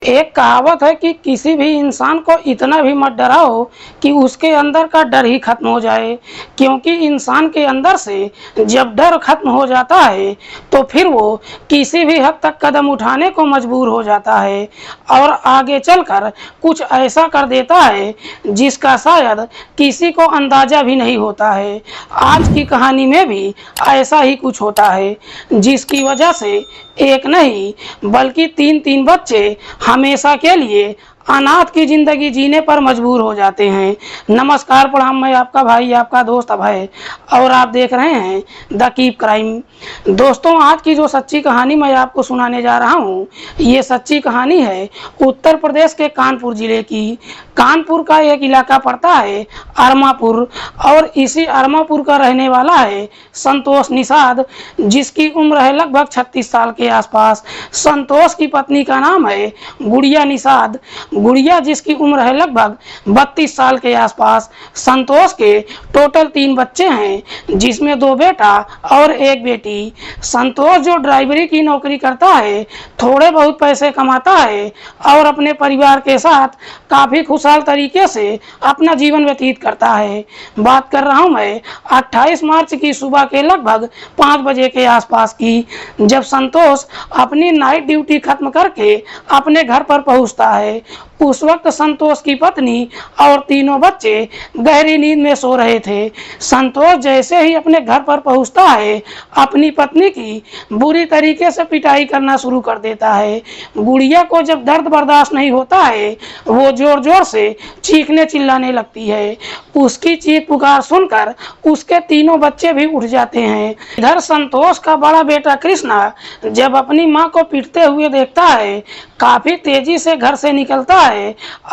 एक कहावत है कि किसी भी इंसान को इतना भी मत डराओ कि उसके अंदर का डर ही खत्म हो जाए, क्योंकि इंसान के अंदर से जब डर खत्म हो जाता है तो फिर वो किसी भी हद तक कदम उठाने को मजबूर हो जाता है और आगे चलकर कुछ ऐसा कर देता है जिसका शायद किसी को अंदाजा भी नहीं होता है। आज की कहानी में भी ऐसा ही कुछ होता है, जिसकी वजह से एक नहीं बल्कि तीन तीन बच्चे हमेशा के लिए अनाथ की जिंदगी जीने पर मजबूर हो जाते हैं। नमस्कार, प्रणाम। मैं आपका भाई, आपका दोस्त अभय, और आप देख रहे हैं द कीप क्राइम। दोस्तों, आज की जो सच्ची कहानी मैं आपको सुनाने जा रहा हूँ, ये सच्ची कहानी है उत्तर प्रदेश के कानपुर जिले की। कानपुर का एक इलाका पड़ता है अरमापुर, और इसी अरमापुर का रहने वाला है संतोष निषाद, जिसकी उम्र है लगभग 36 साल के आसपास। संतोष की पत्नी का नाम है गुड़िया निषाद। गुड़िया जिसकी उम्र है लगभग 32 साल के आसपास। संतोष के टोटल 3 बच्चे हैं, जिसमें 2 बेटा और 1 बेटी। संतोष जो ड्राइवरी की नौकरी करता है, थोड़े बहुत पैसे कमाता है और अपने परिवार के साथ काफ़ी खुशहाल तरीके से अपना जीवन व्यतीत करता है। बात कर रहा हूँ मैं 28 मार्च की सुबह के लगभग 5 बजे के आसपास की, जब संतोष अपनी नाइट ड्यूटी खत्म करके अपने घर पर पहुंचता है। उस वक्त संतोष की पत्नी और तीनों बच्चे गहरी नींद में सो रहे थे। संतोष जैसे ही अपने घर पर पहुंचता है, अपनी पत्नी की बुरी तरीके से पिटाई करना शुरू कर देता है। गुड़िया को जब दर्द बर्दाश्त नहीं होता है, वो जोर जोर से चीखने चिल्लाने लगती है। उसकी चीख पुकार सुनकर उसके तीनों बच्चे भी उठ जाते हैं। इधर संतोष का बड़ा बेटा कृष्णा जब अपनी माँ को पीटते हुए देखता है, काफी तेजी से घर से निकलता है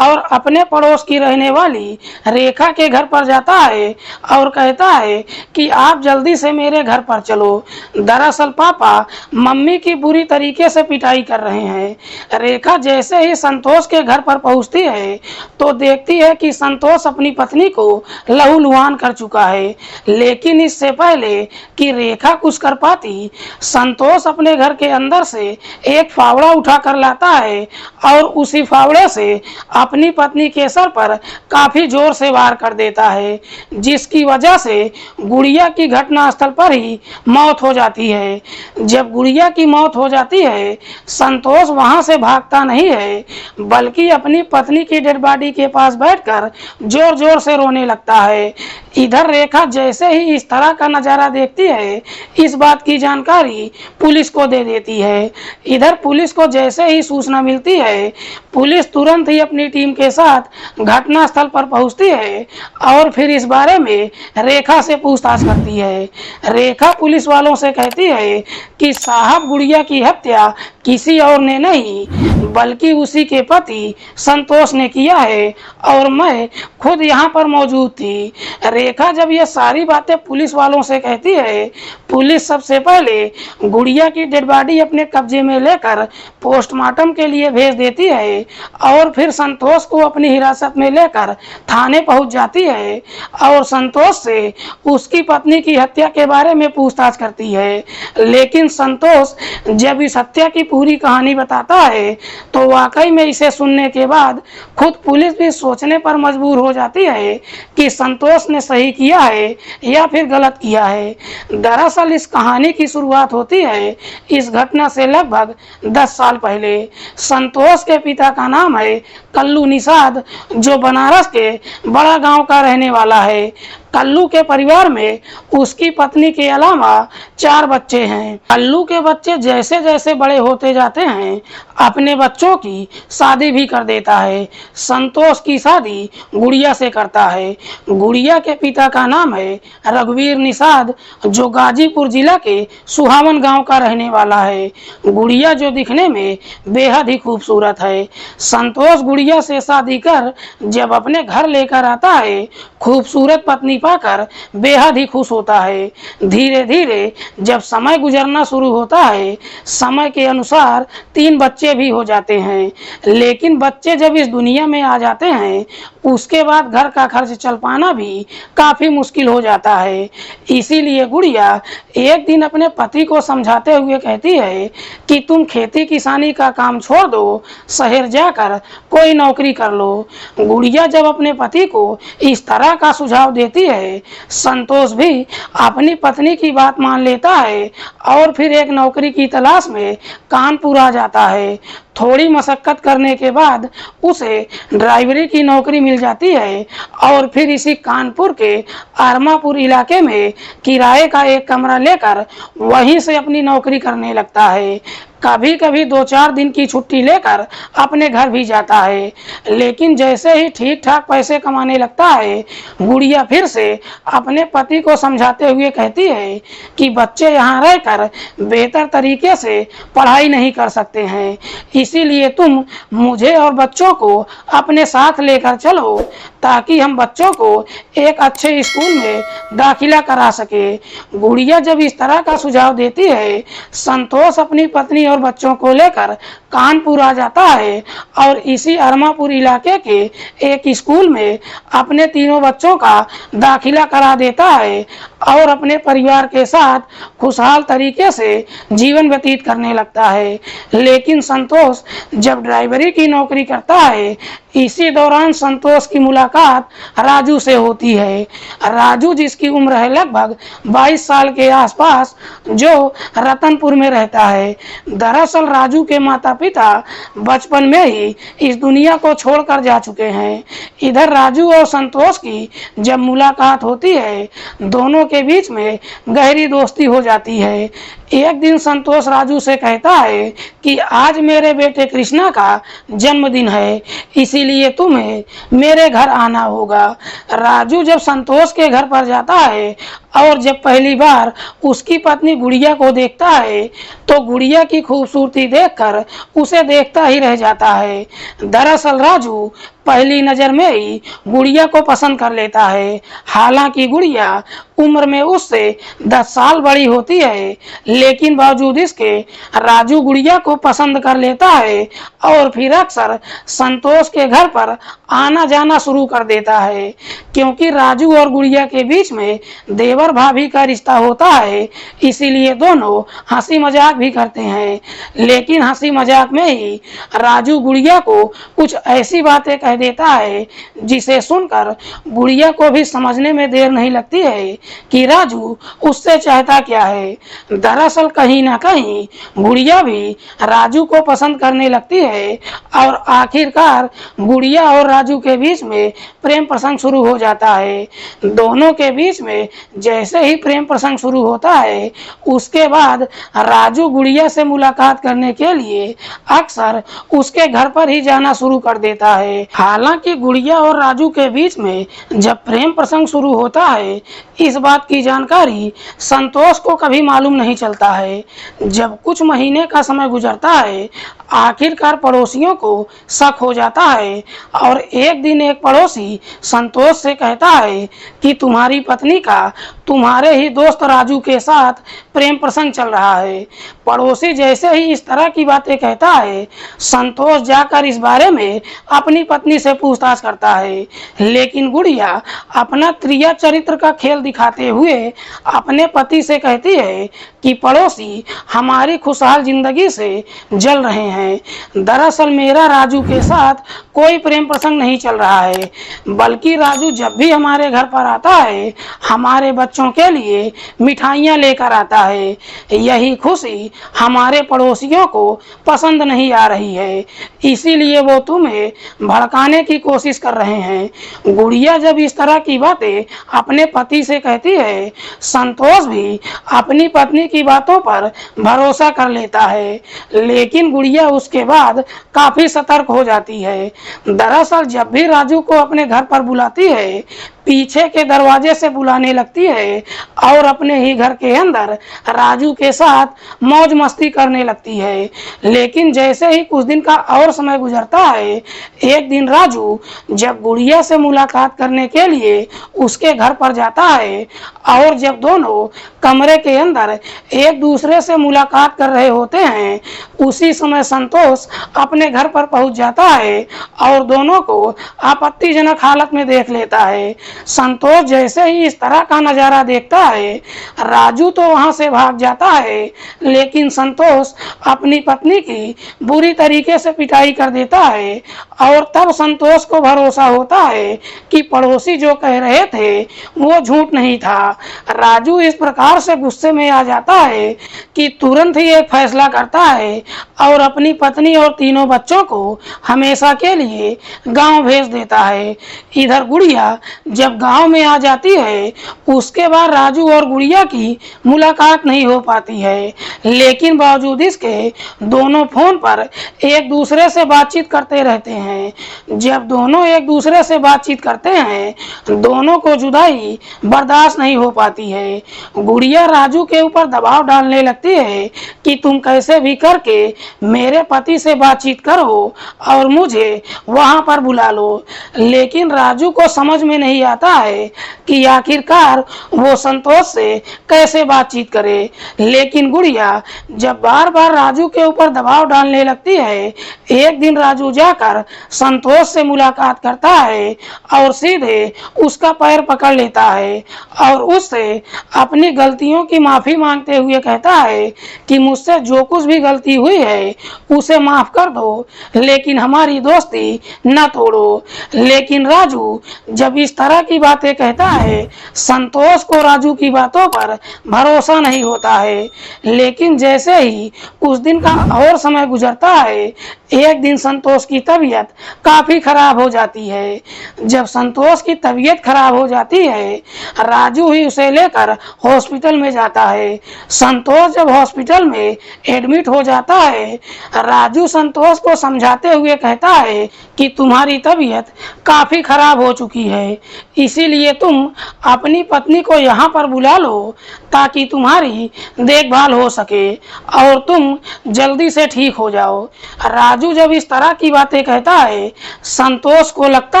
और अपने पड़ोस की रहने वाली रेखा के घर पर जाता है और कहता है कि आप जल्दी से मेरे घर पर चलो। दरअसल पापा मम्मी की बुरी तरीके से पिटाई कर रहे हैं। रेखा जैसे ही संतोष के घर पर पहुंचती है तो देखती है कि संतोष अपनी पत्नी को लहूलुहान कर चुका है। लेकिन इससे पहले कि रेखा कुछ कर पाती, संतोष अपने घर के अंदर से एक फावड़ा उठा कर लाता है और उसी फावड़े से अपनी पत्नी के सर पर काफी जोर से वार कर देता है, जिसकी वजह से गुड़िया की घटनास्थल पर ही मौत हो जाती है। जब गुड़िया की मौत हो जाती है, संतोष वहां से भागता नहीं है, बल्कि अपनी पत्नी की डेड बॉडी के पास बैठकर जोर जोर से रोने लगता है। इधर रेखा जैसे ही इस तरह का नजारा देखती है, इस बात की जानकारी पुलिस को दे देती है। इधर पुलिस को जैसे ही सूचना मिलती है, पुलिस तुरंत ही अपनी टीम के साथ घटनास्थल पर पहुंचती है और फिर इस बारे में रेखा से पूछताछ करती है। रेखा पुलिस वालों से कहती है कि साहब, गुड़िया की हत्या किसी और ने नहीं बल्कि उसी के पति संतोष ने किया है और मैं खुद यहाँ पर मौजूद थी। रेखा जब ये सारी बातें पुलिस वालों से कहती है, पुलिस सबसे पहले गुड़िया की डेड बॉडी अपने कब्जे में लेकर पोस्टमार्टम के लिए भेज देती है और फिर संतोष को अपनी हिरासत में लेकर थाने पहुंच जाती है और संतोष से उसकी पत्नी की हत्या के बारे में पूछताछ करती है। लेकिन संतोष जब इस हत्या की पूरी कहानी बताता है तो वाकई में इसे सुनने के बाद खुद पुलिस भी सोचने पर मजबूर हो जाती है कि संतोष ने सही किया है या फिर गलत किया है। दरअसल इस कहानी की शुरुआत होती है इस घटना से लगभग 10 साल पहले। संतोष के पिता का नाम है कल्लू निषाद, जो बनारस के बड़ा गांव का रहने वाला है। कल्लू के परिवार में उसकी पत्नी के अलावा 4 बच्चे हैं। कल्लू के बच्चे जैसे जैसे बड़े होते जाते हैं, अपने बच्चों की शादी भी कर देता है। संतोष की शादी गुड़िया से करता है। गुड़िया के पिता का नाम है रघुवीर निषाद, जो गाजीपुर जिला के सुहावन गांव का रहने वाला है। गुड़िया जो दिखने में बेहद ही खूबसूरत है। संतोष गुड़िया से शादी कर जब अपने घर लेकर आता है, खूबसूरत पत्नी पत्नी पाकर बेहद ही खुश होता है। धीरे धीरे जब समय गुजरना शुरू होता है, समय के अनुसार 3 बच्चे भी हो जाते हैं। लेकिन बच्चे जब इस दुनिया में आ जाते हैं, उसके बाद घर का खर्च चल पाना भी काफी मुश्किल हो जाता है। इसीलिए गुड़िया एक दिन अपने पति को समझाते हुए कहती है कि तुम खेती किसानी का काम छोड़ दो, शहर जाकर कोई नौकरी कर लो। गुड़िया जब अपने पति को इस तरह का सुझाव देती है, संतोष भी अपनी पत्नी की बात मान लेता है और फिर एक नौकरी की तलाश में कानपुर आ जाता है। थोड़ी मशक्कत करने के बाद उसे ड्राइवरी की नौकरी मिल जाती है और फिर इसी कानपुर के अरमापुर इलाके में किराए का एक कमरा लेकर वहीं से अपनी नौकरी करने लगता है। कभी कभी 2-4 दिन की छुट्टी लेकर अपने घर भी जाता है। लेकिन जैसे ही ठीक ठाक पैसे कमाने लगता है, गुड़िया फिर से अपने पति को समझाते हुए कहती है कि बच्चे यहाँ रहकर बेहतर तरीके से पढ़ाई नहीं कर सकते हैं, इसीलिए तुम मुझे और बच्चों को अपने साथ लेकर चलो ताकि हम बच्चों को एक अच्छे स्कूल में दाखिला करा सके। गुड़िया जब इस तरह का सुझाव देती है, संतोष अपनी पत्नी और बच्चों को लेकर कानपुर आ जाता है और इसी अरमापुर इलाके के एक स्कूल में अपने तीनों बच्चों का दाखिला करा देता है और अपने परिवार के साथ खुशहाल तरीके से जीवन व्यतीत करने लगता है। लेकिन संतोष जब ड्राइवरी की नौकरी करता है, इसी दौरान संतोष की मुलाकात राजू से होती है। राजू जिसकी उम्र है लगभग 22 साल के आसपास, जो रतनपुर में रहता है। दरअसल राजू के माता पिता बचपन में ही इस दुनिया को छोड़कर जा चुके हैं। इधर राजू और संतोष की जब मुलाकात होती है, दोनों के बीच में गहरी दोस्ती हो जाती है। एक दिन संतोष राजू से कहता है कि आज मेरे बेटे कृष्णा का जन्मदिन है, इसीलिए तुम्हें मेरे घर आना होगा। राजू जब संतोष के घर पर जाता है और जब पहली बार उसकी पत्नी गुड़िया को देखता है, तो गुड़िया की खूबसूरती देखकर उसे देखता ही रह जाता है। दरअसल राजू पहली नज़र में ही गुड़िया को पसंद कर लेता है। हालांकि गुड़िया उम्र में उससे 10 साल बड़ी होती है, लेकिन बावजूद इसके राजू गुड़िया को पसंद कर लेता है और फिर अक्सर संतोष के घर पर आना जाना शुरू कर देता है। क्योंकि राजू और गुड़िया के बीच में देवर भाभी का रिश्ता होता है, इसीलिए दोनों हंसी मजाक भी करते हैं। लेकिन हंसी मजाक में ही राजू गुड़िया को कुछ ऐसी बातें कह देता है जिसे सुनकर गुड़िया को भी समझने में देर नहीं लगती है कि राजू उससे चाहता क्या है। दरअसल कहीं ना कहीं गुड़िया भी राजू को पसंद करने लगती है और आखिरकार गुड़िया और राजू के बीच में प्रेम प्रसंग शुरू हो जाता है। दोनों के बीच में जैसे ही प्रेम प्रसंग शुरू होता है, उसके बाद राजू गुड़िया से मुलाकात करने के लिए अक्सर उसके घर पर ही जाना शुरू कर देता है। हालांकि गुड़िया और राजू के बीच में जब प्रेम प्रसंग शुरू होता है, इस बात की जानकारी संतोष को कभी मालूम नहीं चलता है। जब कुछ महीने का समय गुजरता है, आखिरकार पड़ोसियों को शक हो जाता है और एक दिन एक पड़ोसी संतोष से कहता है कि तुम्हारी पत्नी का तुम्हारे ही दोस्त राजू के साथ प्रेम प्रसंग चल रहा है। पड़ोसी जैसे ही इस तरह की बातें कहता है, संतोष जाकर इस बारे में अपनी पत्नी से पूछताछ करता है। लेकिन गुड़िया अपना त्रिया चरित्र का खेल दिखाते हुए अपने पति से कहती है कि पड़ोसी हमारी खुशहाल जिंदगी से जल रहे हैं। दरअसल मेरा राजू के साथ कोई प्रेम प्रसंग नहीं चल रहा है, बल्कि राजू जब भी हमारे घर पर आता है, हमारे बच्चों के लिए मिठाइयाँ लेकर आता है। यही खुशी हमारे पड़ोसियों को पसंद नहीं आ रही है, इसीलिए वो तुम्हें भड़काने की कोशिश कर रहे हैं। गुड़िया जब इस तरह की बातें अपने पति से कहती है, संतोष भी अपनी पत्नी की बातों पर भरोसा कर लेता है। लेकिन गुड़िया उसके बाद काफी सतर्क हो जाती है। दरअसल जब भी राजू को अपने घर पर बुलाती है, पीछे के दरवाजे से बुलाने लगती है और अपने ही घर के अंदर राजू के साथ मौज मस्ती करने लगती है। लेकिन जैसे ही कुछ दिन का और समय गुजरता है, एक दिन राजू जब गुड़िया से मुलाकात करने के लिए उसके घर पर जाता है और जब दोनों कमरे के अंदर एक दूसरे से मुलाकात कर रहे होते हैं, उसी समय संतोष अपने घर पर पहुंच जाता है और दोनों को आपत्तिजनक हालत में देख लेता है। संतोष जैसे ही इस तरह का नजारा देखता है, राजू तो वहां से भाग जाता है, लेकिन संतोष अपनी पत्नी की बुरी तरीके से पिटाई कर देता है और तब संतोष को भरोसा होता है कि पड़ोसी जो कह रहे थे वो झूठ नहीं था। राजू इस प्रकार से गुस्से में आ जाता है कि तुरंत ही एक फैसला करता है और अपनी पत्नी और तीनों बच्चों को हमेशा के लिए गांव भेज देता है। इधर गुड़िया जब गांव में आ जाती है, उसके बाद राजू और गुड़िया की मुलाकात नहीं हो पाती है, लेकिन बावजूद इसके दोनों फोन पर एक दूसरे से बातचीत करते रहते हैं। जब दोनों एक दूसरे से बातचीत करते हैं, दोनों को जुदाई बर्दाश्त नहीं हो पाती है। गुड़िया राजू के ऊपर दबाव डालने लगती है कि तुम कैसे भी करके मेरे पति से बातचीत करो और मुझे वहां पर बुला लो। लेकिन राजू को समझ में नहीं आता है कि आखिरकार वो संतोष से कैसे बातचीत करे। लेकिन गुड़िया जब बार बार राजू के ऊपर दबाव डालने लगती है, एक दिन राजू जाकर संतोष से मुलाकात करता है और सीधे उसका पैर पकड़ लेता है और उससे अपनी गलतियों की माफी मांगते हुए कहता है कि मुझसे जो कुछ भी गलती हुई है उसे माफ कर दो, लेकिन हमारी दोस्ती न तोड़ो। लेकिन राजू जब इस तरह की बातें कहता है, संतोष को राजू की बातों पर भरोसा नहीं होता है। लेकिन जैसे ही कुछ दिन का और समय गुजरता है, एक दिन संतोष की तबीयत काफी खराब हो जाती है। जब संतोष की तबीयत खराब हो जाती है, राजू ही उसे लेकर हॉस्पिटल में जाता है। संतोष जब हॉस्पिटल में एडमिट हो जाता है, राजू संतोष को समझाते हुए कहता है कि तुम्हारी तबीयत काफी खराब हो चुकी है, इसीलिए तुम अपनी पत्नी को यहाँ पर बुला लो ताकि तुम्हारी देखभाल हो सके और तुम जल्दी से ठीक हो जाओ। राजू जब इस तरह की बातें कहता है, संतोष को लगता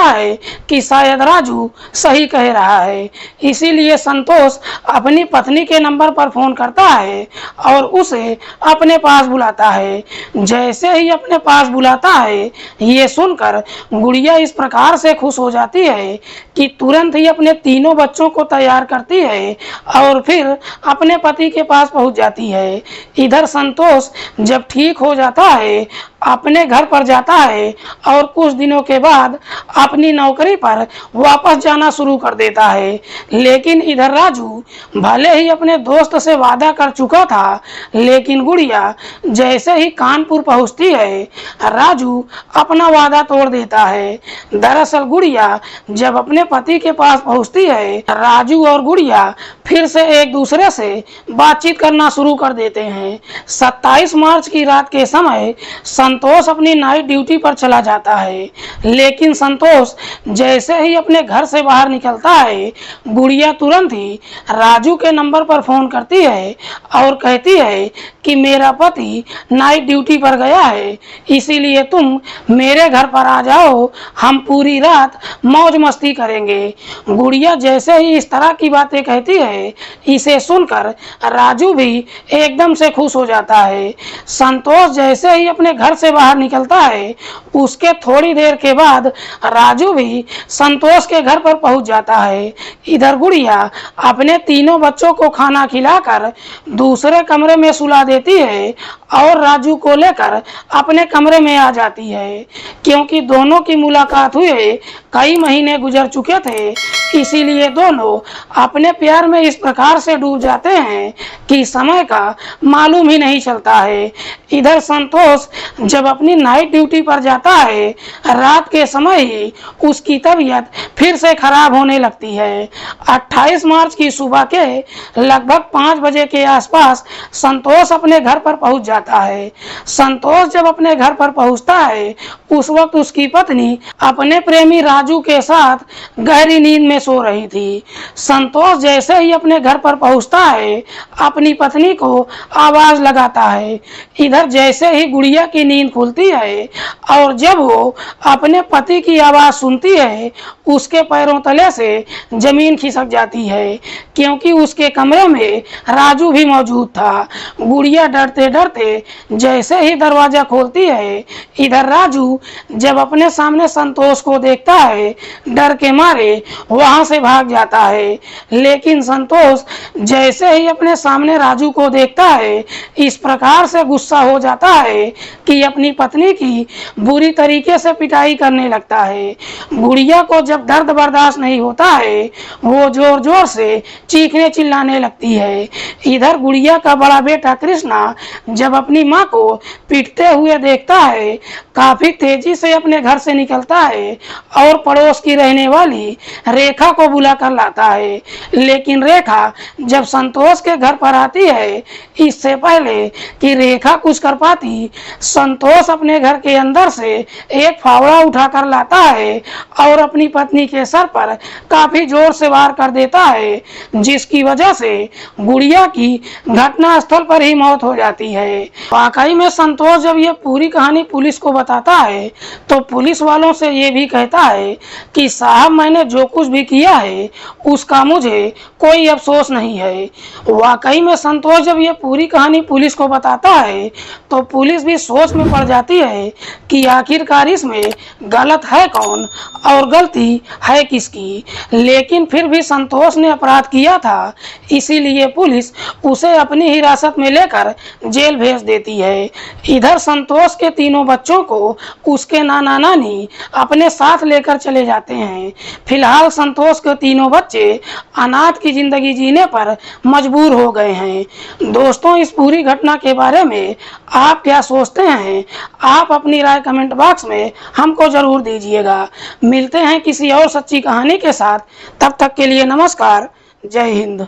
है कि शायद राजू सही कह रहा है, इसीलिए संतोष अपनी पत्नी के नंबर पर फोन करता है और उसे अपने पास बुलाता है। जैसे ही अपने पास बुलाता है, ये सुनकर गुड़िया इस प्रकार से खुश हो जाती है कि तुरंत ही अपने तीनों बच्चों को तैयार करती है और फिर अपने पति के पास पहुंच जाती है। इधर संतोष जब ठीक हो जाता है, अपने घर पर जाता है और कुछ दिनों के बाद अपनी नौकरी पर वापस जाना शुरू कर देता है। लेकिन इधर राजू भले ही अपने दोस्त से वादा कर चुका था, लेकिन गुड़िया जैसे ही कानपुर पहुंचती है, राजू अपना वादा तोड़ देता है। दरअसल गुड़िया जब अपने पति के पास पहुंचती है, राजू और गुड़िया फिर से एक दूसरे से बातचीत करना शुरू कर देते हैं। 27 मार्च की रात के समय संतोष अपनी नाइट ड्यूटी पर चला जाता है, लेकिन संतोष जैसे ही अपने घर से बाहर निकलता है, गुड़िया तुरंत ही राजू के नंबर पर फोन करती है और कहती है कि मेरा पति नाइट ड्यूटी पर गया है, इसीलिए तुम मेरे घर पर आ जाओ, हम पूरी रात मौज मस्ती करेंगे। गुड़िया जैसे ही इस तरह की बातें कहती है, इसे सुनकर राजू भी एकदम से खुश हो जाता है। संतोष जैसे ही अपने घर से बाहर निकलता है, उसके थोड़ी देर के बाद राजू भी संतोष के घर पर पहुंच जाता है। इधर गुड़िया अपने तीनों बच्चों को खाना खिलाकर दूसरे कमरे में सुला देती है और राजू को लेकर अपने कमरे में आ जाती है। क्योंकि दोनों की मुलाकात हुए कई महीने गुजर चुके थे, इसीलिए दोनों अपने प्यार में इस प्रकार से डूब जाते हैं कि समय का मालूम ही नहीं चलता है। इधर संतोष जब अपनी नाइट ड्यूटी पर जाता है, रात के समय ही उसकी तबीयत फिर से खराब होने लगती है। 28 मार्च की सुबह के लगभग 5 बजे के आसपास संतोष अपने घर पर पहुंच जाता है। संतोष जब अपने घर पर पहुंचता है, उस वक्त उसकी पत्नी अपने प्रेमी राजू के साथ गहरी नींद में में सो रही थी। संतोष जैसे ही अपने घर पर पहुंचता है, अपनी पत्नी को आवाज लगाता है। इधर जैसे ही गुड़िया की नींद खुलती है और जब वो अपने पति की आवाज सुनती है, उसके पैरों तले से जमीन खिसक जाती है, क्योंकि उसके कमरे में राजू भी मौजूद था। गुड़िया डरते डरते जैसे ही दरवाजा खोलती है, इधर राजू जब अपने सामने संतोष को देखता है, डर के मारे वहां से भाग जाता है। लेकिन संतोष जैसे ही अपने सामने राजू को देखता है, इस प्रकार से गुस्सा हो जाता है कि अपनी पत्नी की बुरी तरीके से पिटाई करने लगता है। गुड़िया को जब दर्द बर्दाश्त नहीं होता है, वो जोर जोर से चीखने चिल्लाने लगती है। इधर गुड़िया का बड़ा बेटा कृष्णा जब अपनी माँ को पीटते हुए देखता है, काफी तेजी से अपने घर से निकलता है और पड़ोस की रहने वाली रेखा को बुला कर लाता है। लेकिन रेखा जब संतोष के घर पर आती है, इससे पहले कि रेखा कुछ कर पाती, संतोष अपने घर के अंदर से एक फावड़ा उठाकर लाता है और अपनी पत्नी के सर पर काफी जोर से वार कर देता है, जिसकी वजह से गुड़िया की घटना स्थल पर ही मौत हो जाती है। वाकई में संतोष जब ये पूरी कहानी पुलिस को बताता है, तो पुलिस वालों से ये भी कहता है कि साहब, मैंने जो कुछ भी किया है उसका मुझे कोई अफसोस नहीं है। वाकई में संतोष जब ये पूरी कहानी पुलिस को बताता है, तो पुलिस भी सोच में पड़ जाती है कि आखिरकार इसमें गलत है कौन और गलती है किसकी। लेकिन फिर भी संतोष ने अपराध किया था, इसीलिए पुलिस उसे अपनी हिरासत में लेकर जेल भेज देती है। इधर संतोष के तीनों बच्चों को उसके नाना नानी अपने साथ लेकर चले जाते हैं। फिलहाल संतोष के तीनों बच्चे अनाथ की जिंदगी जीने पर मजबूर हो गए हैं। दोस्तों, इस पूरी घटना के बारे में आप क्या सोचते हैं? आप अपनी राय कमेंट बॉक्स में हमको जरूर दीजिएगा। मिलते हैं किसी और सच्ची कहानी के साथ, तब तक के लिए नमस्कार, जय हिंद।